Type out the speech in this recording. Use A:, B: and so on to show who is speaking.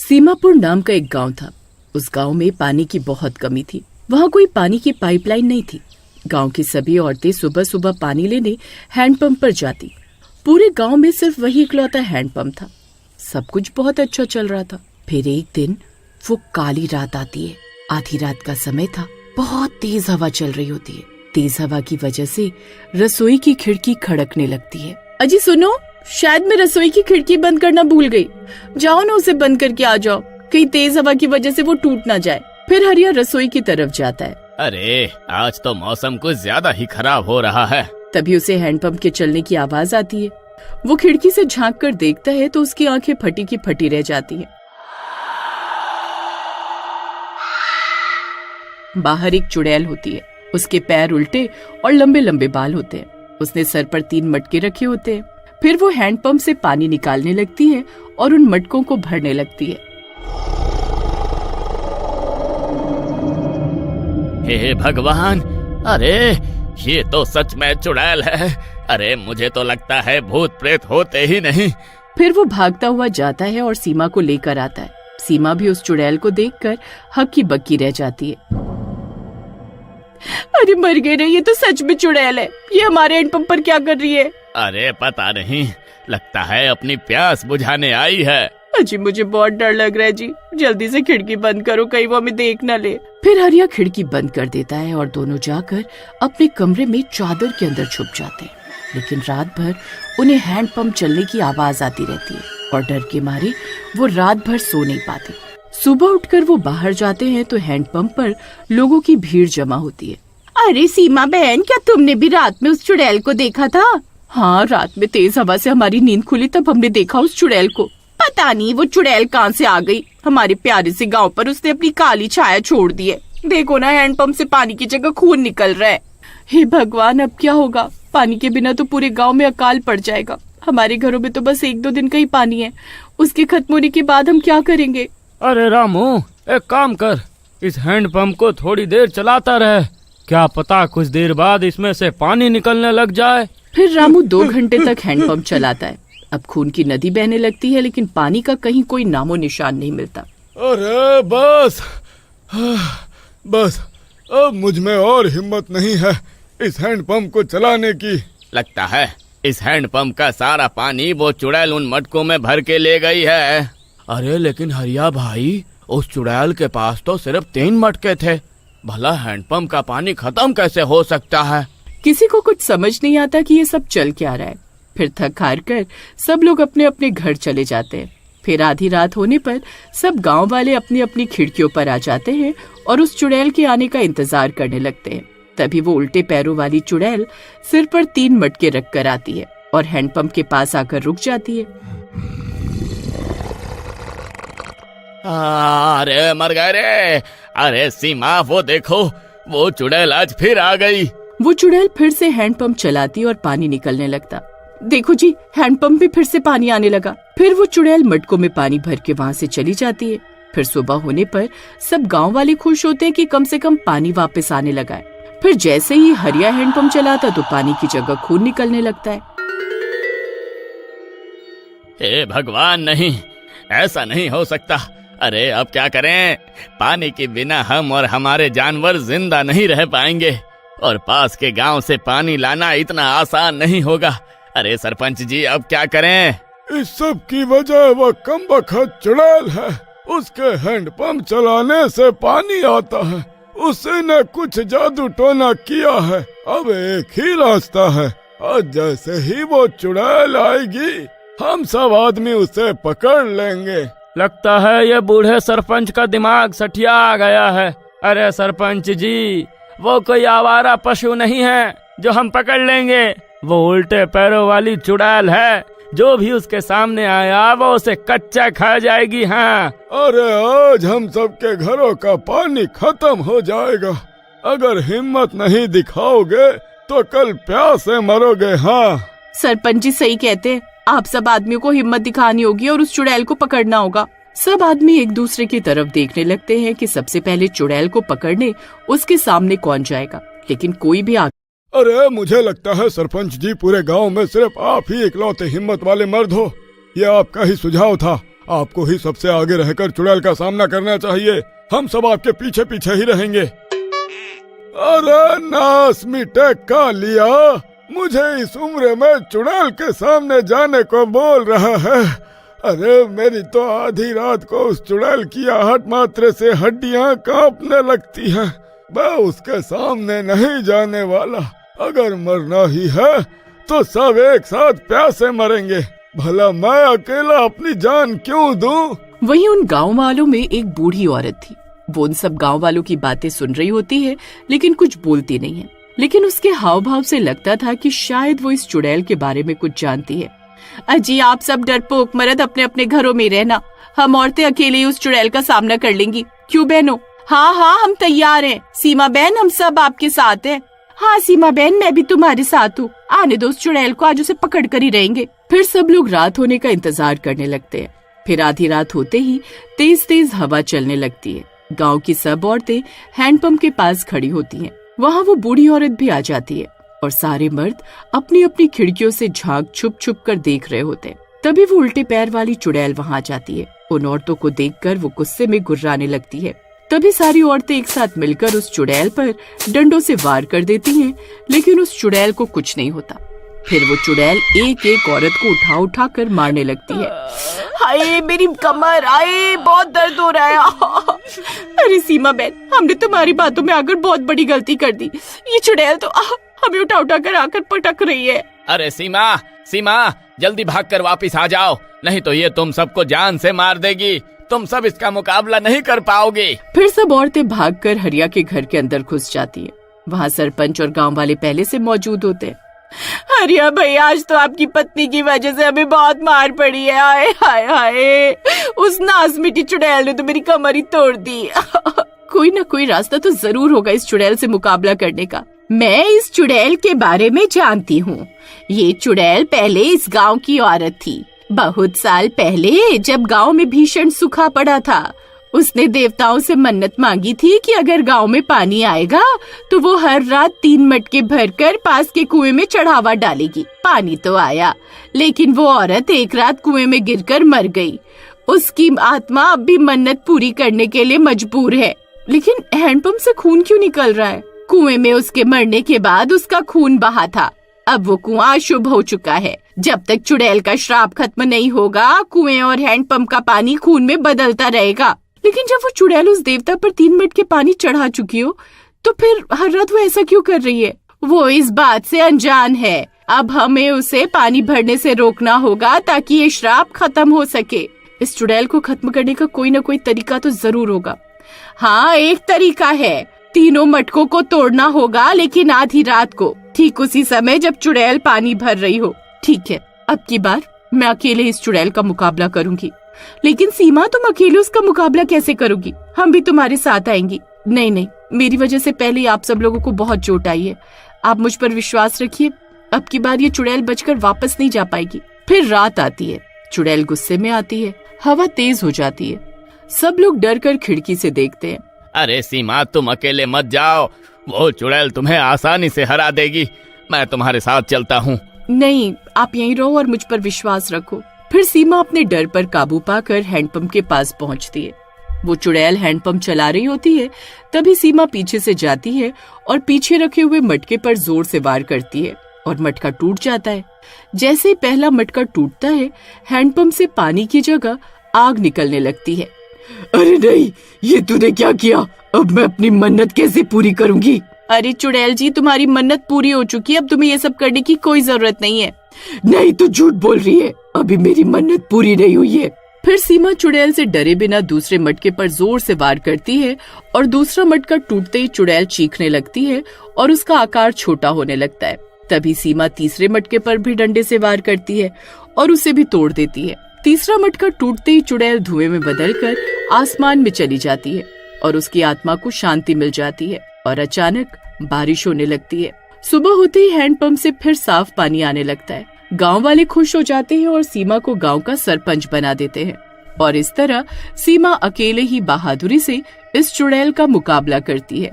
A: सीमापुर नाम का एक गांव था। उस गांव में पानी की बहुत कमी थी। वहां कोई पानी की पाइपलाइन नहीं थी। गांव की सभी औरतें सुबह सुबह पानी लेने हैंडपंप पर जाती। पूरे गांव में सिर्फ वही इकलौता हैंडपंप था। सब कुछ बहुत अच्छा चल रहा था। फिर एक दिन वो काली रात आती है। आधी रात का समय था। बहुत तेज हवा चल रही होती है। तेज हवा की वजह से रसोई की खिड़की खड़कने लगती है। अजी सुनो, शायद मैं रसोई की खिड़की बंद करना भूल गई। जाओ ना, उसे बंद करके आ जाओ, कहीं तेज हवा की वजह से वो टूट ना जाए। फिर हरिया रसोई की तरफ जाता है।
B: अरे आज तो मौसम कुछ ज्यादा ही खराब हो रहा है।
A: तभी उसे हैंडपंप के चलने की आवाज आती है। वो खिड़की से झांक कर देखता है तो उसकी आंखें फटी की फटी रह जाती हैं। बाहर एक चुड़ैल होती है। उसके पैर उल्टे और लंबे लंबे बाल होते हैं। उसने सर पर 3 मटके रखे होते हैं। फिर वो हैंडपंप से पानी निकालने लगती है और उन मटकों को भरने लगती है।
B: हे भगवान, अरे ये तो सच में चुड़ैल है। अरे मुझे तो लगता है भूत प्रेत होते ही नहीं।
A: फिर वो भागता हुआ जाता है और सीमा को लेकर आता है। सीमा भी उस चुड़ैल को देखकर हक्की बक्की रह जाती है। अरे मर गए रे, ये तो सच में चुड़ैल है। ये हमारे हैंडपंप पर क्या कर रही है?
B: अरे पता नहीं, लगता है अपनी प्यास बुझाने आई है।
A: अजी मुझे बहुत डर लग रहा है जी, जल्दी से खिड़की बंद करो, कहीं वो हमें देख न ले। फिर हरिया खिड़की बंद कर देता है और दोनों जाकर अपने कमरे में चादर के अंदर छुप जाते हैं। लेकिन रात भर उन्हें हैंडपंप चलने की आवाज आती रहती है और डर के मारे वो रात भर सो नहीं पाते। सुबह उठकर वो बाहर जाते हैं तो हैंडपंप पर लोगों की भीड़ जमा होती है। अरे सीमा बहन, क्या तुमने भी रात में उस चुड़ैल को देखा था? हाँ, रात में तेज हवा से हमारी नींद खुली तब हमने देखा उस चुड़ैल को। पता नहीं वो चुड़ैल कहाँ से आ गई। हमारे प्यारे से गांव पर उसने अपनी काली छाया छोड़ दी है। देखो ना, हैंडपंप से पानी की जगह खून निकल रहा है। हे भगवान, अब क्या होगा? पानी के बिना तो पूरे गांव में अकाल पड़ जाएगा। हमारे घरों में तो बस 1-2 दिन का ही पानी है। उसके खत्म होने के बाद हम क्या करेंगे?
C: अरे रामू, एक काम कर, इस हैंडपंप को थोड़ी देर चलाता रहे। क्या पता कुछ देर बाद इसमें से पानी निकलने लग जाए।
A: फिर रामू 2 घंटे तक हैंडपंप चलाता है। अब खून की नदी बहने लगती है, लेकिन पानी का कहीं कोई नामो निशान नहीं मिलता।
D: अरे बस अब मुझ में और हिम्मत नहीं है इस हैंडपंप को चलाने की।
B: लगता है इस हैंडपंप का सारा पानी वो चुड़ैल उन मटकों में भर के ले गई है।
C: अरे लेकिन हरिया भाई, उस चुड़ैल के पास तो सिर्फ 3 मटके थे। भला हैंडपंप का पानी खत्म कैसे हो सकता है?
A: किसी को कुछ समझ नहीं आता कि ये सब चल क्या रहा है। फिर थक हार कर सब लोग अपने अपने घर चले जाते हैं। फिर आधी रात होने पर सब गांव वाले अपनी अपनी खिड़कियों पर आ जाते हैं और उस चुड़ैल के आने का इंतजार करने लगते हैं। तभी वो उल्टे पैरों वाली चुड़ैल सिर पर 3 मटके रख कर आती है और हैंडपंप के पास आकर रुक जाती है।
B: अरे मर गए रे। अरे सीमा, वो देखो, वो चुड़ैल आज फिर आ गई।
A: वो चुड़ैल फिर से हैंडपंप चलाती और पानी निकलने लगता। देखो जी, हैंडपंप में फिर से पानी आने लगा। फिर वो चुड़ैल मटकों में पानी भर के वहाँ से चली जाती है। फिर सुबह होने पर सब गांव वाले खुश होते हैं कि कम से कम पानी वापस आने लगा है। फिर जैसे ही हरिया हैंडपंप चलाता तो पानी की जगह खून निकलने लगता है।
B: हे भगवान, नहीं, ऐसा नहीं हो सकता। अरे अब क्या करें? पानी के बिना हम और हमारे जानवर जिंदा नहीं रह पाएंगे और पास के गांव से पानी लाना इतना आसान नहीं होगा। अरे सरपंच जी, अब क्या करें?
D: इस सब की वजह वह कमबख्त चुड़ैल है। उसके हैंडपंप चलाने से पानी आता है। उसी ने कुछ जादू टोना किया है। अब एक ही रास्ता है, और जैसे ही वो चुड़ैल आएगी हम सब आदमी उसे पकड़ लेंगे।
C: लगता है ये बूढ़े सरपंच का दिमाग सठिया गया है। अरे सरपंच जी, वो कोई आवारा पशु नहीं है जो हम पकड़ लेंगे। वो उल्टे पैरों वाली चुड़ैल है। जो भी उसके सामने आया वो उसे कच्चा खा जाएगी। हाँ,
D: अरे आज हम सबके घरों का पानी खत्म हो जाएगा। अगर हिम्मत नहीं दिखाओगे तो कल प्यास से मरोगे। हाँ,
A: सरपंच जी सही कहते हैं। आप सब आदमियों को हिम्मत दिखानी होगी और उस चुड़ैल को पकड़ना होगा। सब आदमी एक दूसरे की तरफ देखने लगते हैं कि सबसे पहले चुड़ैल को पकड़ने उसके सामने कौन जाएगा, लेकिन कोई भी
D: अरे मुझे लगता है सरपंच जी, पूरे गांव में सिर्फ आप ही इकलौते हिम्मत वाले मर्द हो। ये आपका ही सुझाव था। आपको ही सबसे आगे रहकर चुड़ैल का सामना करना चाहिए। हम सब आपके पीछे पीछे ही रहेंगे। अरे नास मिटे का लिया, मुझे इस उम्र में चुड़ैल के सामने जाने को बोल रहा है। अरे मेरी तो आधी रात को उस चुड़ैल की आहट मात्र से हड्डियां कांपने लगती हैं। मैं उसके सामने नहीं जाने वाला। अगर मरना ही है तो सब एक साथ प्यासे मरेंगे। भला मैं अकेला अपनी जान क्यों दूं?
A: वहीं उन गांव वालों में एक बूढ़ी औरत थी। वो उन सब गांव वालों की बातें सुन रही होती है लेकिन कुछ बोलती नहीं है। लेकिन उसके हाव भाव से लगता था कि शायद वो इस चुड़ैल के बारे में कुछ जानती है। अजी आप सब डरपोक मर्द अपने अपने घरों में रहना, हम औरतें अकेले ही उस चुड़ैल का सामना कर लेंगी। क्यों बहनों? हाँ हाँ हम तैयार हैं। सीमा बहन हम सब आपके साथ हैं। हाँ सीमा बहन मैं भी तुम्हारे साथ हूँ। आने दो उस चुड़ैल को, आज उसे पकड़ कर ही रहेंगे। फिर सब लोग रात होने का इंतजार करने लगते हैं। फिर आधी रात होते ही तेज तेज हवा चलने लगती है। गांव की सब औरतें हैंडपंप के पास खड़ी होती हैं। वहाँ वो बूढ़ी औरत भी आ जाती है और सारे मर्द अपनी अपनी खिड़कियों से झांक छुप छुप कर देख रहे होते हैं। तभी वो उल्टे पैर वाली चुड़ैल वहाँ आ जाती है। उन औरतों को देखकर वो गुस्से में गुर्राने लगती है। तभी सारी औरतें एक साथ मिलकर उस चुड़ैल पर डंडों से वार कर देती हैं, लेकिन उस चुड़ैल को कुछ नहीं होता। फिर वो चुड़ैल एक एक औरत को उठा उठा कर मारने लगती है। हाय मेरी कमर, आए बहुत दर्द हो रहा है। अरे सीमा बहन हमने तुम्हारी बातों में आकर बहुत बड़ी गलती कर दी। ये चुड़ैल तो हमें उठा उठा कर आकर पटक रही है।
B: अरे सीमा सीमा जल्दी भागकर वापिस आ जाओ, नहीं तो ये तुम सबको जान से मार देगी। तुम सब इसका मुकाबला नहीं कर पाओगे।
A: फिर सब औरतें भागकर हरिया के घर के अंदर घुस जाती हैं। वहाँ सरपंच और गांव वाले पहले से मौजूद होते हैं। हरिया भाई आज तो आपकी पत्नी की वजह से हमें बहुत मार पड़ी है। हाय हाय हाय, उस नास मिट्टी चुड़ैल ने तो मेरी कमर ही तोड़ दी। कोई ना कोई रास्ता तो जरूर होगा इस चुड़ैल से मुकाबला करने का। मैं इस चुड़ैल के बारे में जानती हूँ। ये चुड़ैल पहले इस गांव की औरत थी। बहुत साल पहले जब गांव में भीषण सूखा पड़ा था, उसने देवताओं से मन्नत मांगी थी कि अगर गांव में पानी आएगा तो वो हर रात 3 मटके भरकर पास के कुएं में चढ़ावा डालेगी। पानी तो आया, लेकिन वो औरत एक रात कुएं में गिरकर मर गई। उसकी आत्मा अब भी मन्नत पूरी करने के लिए मजबूर है। लेकिन हैंडपंप से खून क्यों निकल रहा है? कुएं में उसके मरने के बाद उसका खून बहा था। अब वो कुआं अशुभ हो चुका है। जब तक चुड़ैल का श्राप खत्म नहीं होगा, कुएं और हैंडपंप का पानी खून में बदलता रहेगा। लेकिन जब वो चुड़ैल उस देवता पर 3 मटके पानी चढ़ा चुकी हो, तो फिर हर रात वो ऐसा क्यों कर रही है? वो इस बात से अनजान है। अब हमें उसे पानी भरने से रोकना होगा ताकि ये श्राप खत्म हो सके। इस चुड़ैल को खत्म करने का कोई न कोई तरीका तो जरूर होगा। हाँ एक तरीका है, 3 मटकों को तोड़ना होगा, लेकिन आधी रात को, ठीक उसी समय जब चुड़ैल पानी भर रही हो। ठीक है, अब की बार मैं अकेले इस चुड़ैल का मुकाबला करूंगी। लेकिन सीमा तुम अकेले उसका मुकाबला कैसे करोगी? हम भी तुम्हारे साथ आएंगी। नहीं नहीं, मेरी वजह से पहले ही आप सब लोगों को बहुत चोट आई है। आप मुझ पर विश्वास रखिए, अब की बार ये चुड़ैल बचकर वापस नहीं जा पाएगी। फिर रात आती है। चुड़ैल गुस्से में आती है। हवा तेज हो जाती है। सब लोग डर कर खिड़की से देखते हैं।
B: अरे सीमा तुम अकेले मत जाओ, वो चुड़ैल तुम्हें आसानी से हरा देगी। मैं तुम्हारे साथ चलता हूँ।
A: नहीं, आप यहीं रहो और मुझ पर विश्वास रखो। फिर सीमा अपने डर पर काबू पाकर हैंडपंप के पास पहुंचती है। वो चुड़ैल हैंडपंप चला रही होती है। तभी सीमा पीछे से जाती है और पीछे रखे हुए मटके पर जोर से वार करती है और मटका टूट जाता है। जैसे ही पहला मटका टूटता है, हैंडपंप से पानी की जगह आग निकलने लगती है। अरे नहीं, ये तूने क्या किया? अब मैं अपनी मन्नत कैसे पूरी करूंगी? अरे चुड़ैल जी, तुम्हारी मन्नत पूरी हो चुकी है, अब तुम्हें ये सब करने की कोई जरूरत नहीं है। नहीं, तू झूठ बोल रही है, अभी मेरी मन्नत पूरी नहीं हुई है। फिर सीमा चुड़ैल से डरे बिना दूसरे मटके पर जोर से वार करती है और दूसरा मटका टूटते ही चुड़ैल चीखने लगती है और उसका आकार छोटा होने लगता है। तभी सीमा तीसरे मटके पर भी डंडे से वार करती है और उसे भी तोड़ देती है। तीसरा मटका टूटते ही चुड़ैल धुएं में बदलकर आसमान में चली जाती है और उसकी आत्मा को शांति मिल जाती है और अचानक बारिश होने लगती है। सुबह होते ही हैंडपंप से फिर साफ पानी आने लगता है। गांव वाले खुश हो जाते हैं और सीमा को गांव का सरपंच बना देते हैं और इस तरह सीमा अकेले ही बहादुरी से इस चुड़ैल का मुकाबला करती है।